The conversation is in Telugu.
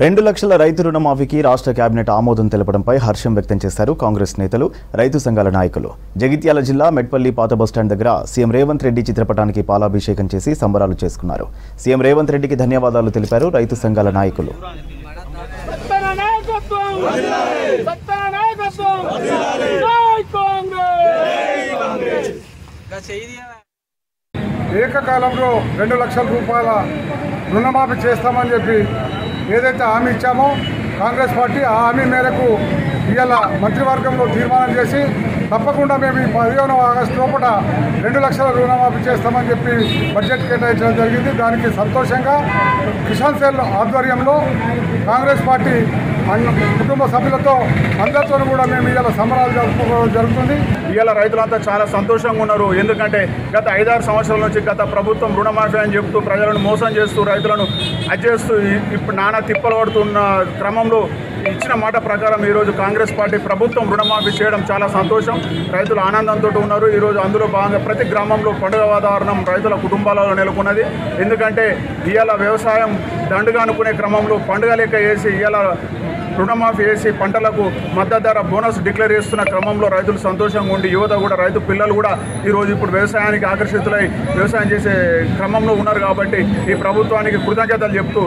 2 లక్షల రైతు రుణమాఫీకి రాష్ట్ర కేబినెట్ ఆమోదం తెలపడంపై హర్షం వ్యక్తం చేశారు కాంగ్రెస్ నేతలు, రైతు సంఘాల నాయకులు. జగిత్యాల జిల్లా మెట్పల్లి పాత బస్టాండ్ దగ్గర సీఎం రేవంత్ రెడ్డి చిత్రపటానికి పాలాభిషేకం చేసి సంబరాలు చేసుకున్నారు. సీఎం రేవంత్ రెడ్డికి ధన్యవాదాలు తెలిపారు రైతు సంఘాల నాయకులు. ఏకకాలంలో 2 లక్షల రూపాయల రుణమాఫీ చేస్తామని చెప్పి ఏదైతే హామీ ఇచ్చామో కాంగ్రెస్ పార్టీ ఆ హామీ మేరకు ఇవాళ మంత్రివర్గంలో తీర్మానం చేసి తప్పకుండా మేము ఈ 15 ఆగస్టు లోపల 2 లక్షల రుణమాఫీ చేస్తామని చెప్పి బడ్జెట్ కేటాయించడం జరిగింది. దానికి సంతోషంగా కిసాన్ సెల్ ఆధ్వర్యంలో కాంగ్రెస్ పార్టీ కుటుంబ సభ్యులతో అందరితో కూడా మేము ఇవాళ సంబరాలు జరుపుకోవడం జరుగుతుంది. ఇవాళ రైతులంతా చాలా సంతోషంగా ఉన్నారు. ఎందుకంటే గత 5-6 సంవత్సరాల నుంచి గత ప్రభుత్వం రుణమాఫీ అని చెప్తూ ప్రజలను మోసం చేస్తూ రైతులను అడ్జేస్తూ ఇప్పుడు నానా తిప్పలు పడుతున్న క్రమంలో ఇచ్చిన మాట ప్రకారం ఈరోజు కాంగ్రెస్ పార్టీ ప్రభుత్వం రుణమాఫీ చేయడం చాలా సంతోషం. రైతులు ఆనందంతో ఉన్నారు. ఈరోజు అందులో భాగంగా ప్రతి గ్రామంలో పండుగ వాతావరణం రైతుల కుటుంబాలలో నెలకొన్నది. ఎందుకంటే ఇవాళ వ్యవసాయం దండుగా అనుకునే క్రమంలో పండుగ లెక్క వేసి ఇవాళ రుణమాఫీ చేసి పంటలకు మద్దతు ధర బోనస్ డిక్లేర్ చేస్తున్న క్రమంలో రైతులు సంతోషంగా ఉండి యువత కూడా రైతు పిల్లలు కూడా ఈరోజు ఇప్పుడు వ్యవసాయానికి ఆకర్షితులై వ్యవసాయం చేసే క్రమంలో ఉన్నారు. కాబట్టి ఈ ప్రభుత్వానికి కృతజ్ఞతలు చెప్తూ